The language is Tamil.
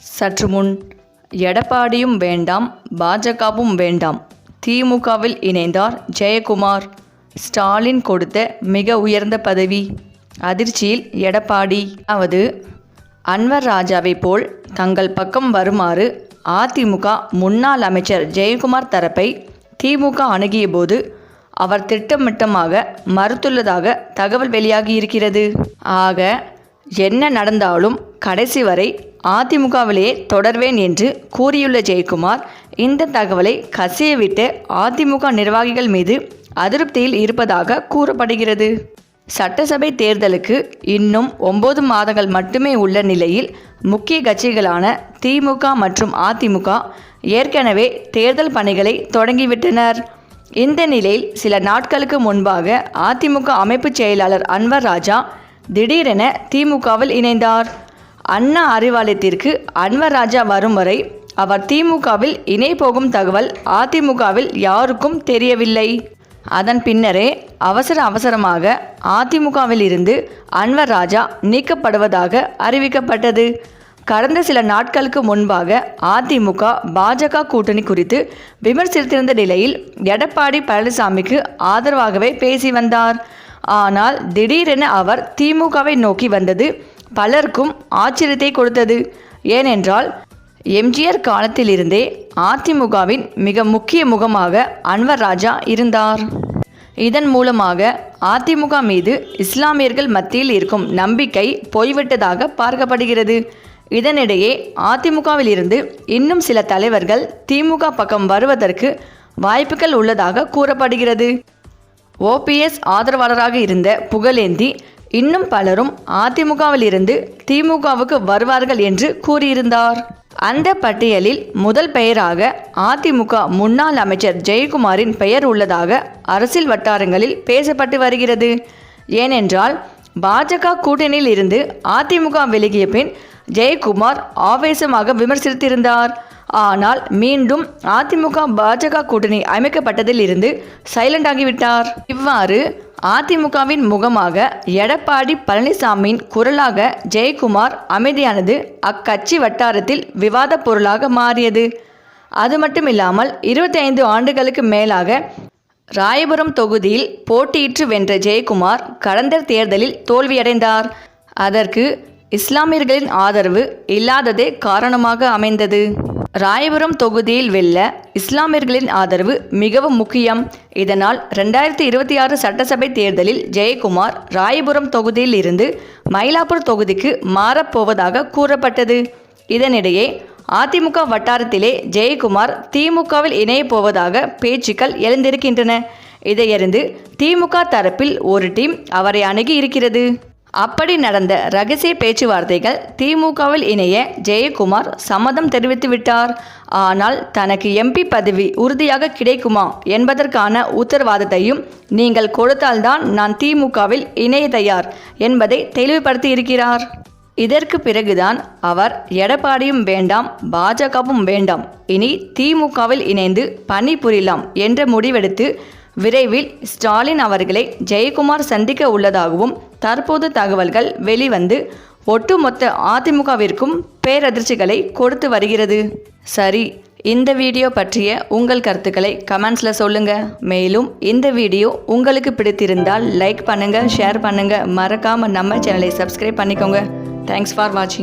சற்று முன் எடப்பாடியும் வேண்டாம், பாஜகவும் வேண்டாம், திமுகவில் இணைந்தார் ஜெயக்குமார். ஸ்டாலின் கொடுத்த மிக உயர்ந்த பதவி. அதிர்ச்சியில் எடப்பாடி. அதாவது அன்வர் ராஜாவை போல் தங்கள் பக்கம் வருமாறு அதிமுக முன்னாள் அமைச்சர் ஜெயக்குமார் தரப்பை திமுக அணுகிய போது அவர் திட்டமிட்டமாக மறுத்துள்ளதாக தகவல் வெளியாகியிருக்கிறது. ஆக என்ன நடந்தாலும் கடைசி வரை அதிமுகவிலேயே தொடர்வேன் என்று கூறியுள்ள ஜெயக்குமார் இந்த தகவலை கசியவிட்டு அதிமுக நிர்வாகிகள் மீது அதிருப்தியில் இருப்பதாக கூறப்படுகிறது. சட்டசபை தேர்தலுக்கு இன்னும் 9 மாதங்கள் மட்டுமே உள்ள நிலையில் முக்கிய கட்சிகளான திமுக மற்றும் அதிமுக ஏற்கனவே தேர்தல் பணிகளை தொடங்கிவிட்டனர். இந்த நிலையில் சில நாட்களுக்கு முன்பாக அதிமுக அமைப்பு செயலாளர் அன்வர் ராஜா திடீரென திமுகவில் இணைந்தார். அண்ணா அறிவாலயத்திற்கு அன்வர் ராஜா வரும் வரை அவர் திமுகவில் இணை போகும் தகவல் அதிமுகவில் யாருக்கும் தெரியவில்லை. அதன் பின்னரே அவசரமாக அதிமுகவில் இருந்து அன்வர் ராஜா நீக்கப்படுவதாக அறிவிக்கப்பட்டது. கடந்த சில நாட்களுக்கு முன்பாக அதிமுக பாஜக கூட்டணி குறித்து விமர்சித்திருந்த நிலையில் எடப்பாடி பழனிசாமிக்கு ஆதரவாகவே பேசி வந்தார். ஆனால் திடீரென அவர் திமுகவை நோக்கி வந்தது பலருக்கும் ஆச்சரியத்தை கொடுத்தது. ஏனென்றால் எம்ஜிஆர் காலத்திலிருந்தே அதிமுகவின் மிக முக்கிய முகமாக அன்வர் ராஜா இருந்தார். இதன் மூலமாக அதிமுக மீது இஸ்லாமியர்கள் மத்தியில் இருக்கும் நம்பிக்கை போய்விட்டதாக பார்க்கப்படுகிறது. இதனிடையே அதிமுகவில் இருந்து இன்னும் சில தலைவர்கள் திமுக பக்கம் வருவதற்கு வாய்ப்புகள் உள்ளதாக கூறப்படுகிறது. ஓபிஎஸ் ஆதரவாளராக இருந்த புகழேந்தி இன்னும் பலரும் அதிமுகவில் இருந்து திமுகவுக்கு வருவார்கள் என்று கூறியிருந்தார். அந்த பட்டியலில் முதல் பெயராக அதிமுக முன்னாள் அமைச்சர் ஜெயக்குமாரின் பெயர் உள்ளதாக அரசியல் வட்டாரங்களில் பேசப்பட்டு வருகிறது. ஏனென்றால் பாஜக கூட்டணியில் இருந்து அதிமுக விலகிய பின் ஜெயக்குமார் ஆவேசமாக விமர்சித்திருந்தார். ஆனால் மீண்டும் அதிமுக பாஜக கூட்டணி அமைக்கப்பட்டதில் இருந்து சைலண்ட் ஆகிவிட்டார். இவ்வாறு அதிமுகவின் முகமாக எடப்பாடி பழனிசாமியின் குரலாக ஜெயக்குமார் அமைதியானது அக்கட்சி வட்டாரத்தில் விவாத பொருளாக மாறியது. அது மட்டுமில்லாமல் 25 ஆண்டுகளுக்கு மேலாக ராயபுரம் தொகுதியில் போட்டியிட்டு வென்ற ஜெயக்குமார் கடந்த தேர்தலில் தோல்வியடைந்தார். அதற்கு இஸ்லாமியர்களின் ஆதரவு இல்லாததே காரணமாக அமைந்தது. ராயபுரம் தொகுதியில் வெல்ல இஸ்லாமியர்களின் ஆதரவு மிகவும் முக்கியம். இதனால் 2026 சட்டசபை தேர்தலில் ஜெயக்குமார் ராயபுரம் தொகுதியில் இருந்து மயிலாப்பூர் தொகுதிக்கு மாறப்போவதாக கூறப்பட்டது. இதனிடையே அதிமுக வட்டாரத்திலே ஜெயக்குமார் திமுகவில் இணையப் போவதாக பேச்சுக்கள் எழுந்திருக்கின்றன. இதையறிந்து திமுக தரப்பில் ஒரு டீம் அவரை அணுகி இருக்கிறது. அப்படி நடந்த ரகசிய பேச்சுவார்த்தைகள் திமுகவில் இணைய ஜெயக்குமார் சம்மதம் தெரிவித்து விட்டார். ஆனால் தனக்கு எம்பி பதவி உறுதியாக கிடைக்குமா என்பதற்கான உத்தரவாதத்தையும் நீங்கள் கொடுத்தால்தான் நான் திமுகவில் இணைய தயார் என்பதை தெளிவுபடுத்தி இருக்கிறார். இதற்கு பிறகுதான் அவர் எடப்பாடியும் வேண்டாம், பாஜகவும் வேண்டாம், இனி திமுகவில் இணைந்து பணிபுரியலாம் என்ற முடிவெடுத்து விரைவில் ஸ்டாலின் அவர்களை ஜெயக்குமார் சந்திக்க உள்ளதாகவும் தற்போது தகவல்கள் வெளிவந்து ஒட்டுமொத்த அதிமுகவிற்கும் பேரதிர்ச்சிகளை கொடுத்து வருகிறது. சரி, இந்த வீடியோ பற்றிய உங்கள் கருத்துக்களை கமெண்ட்ஸில் சொல்லுங்கள். மேலும் இந்த வீடியோ உங்களுக்கு பிடித்திருந்தால் லைக் பண்ணுங்கள், ஷேர் பண்ணுங்கள், மறக்காமல் நம்ம சேனலை சப்ஸ்கிரைப் பண்ணிக்கோங்க. தேங்க்ஸ் ஃபார் வாட்சிங்.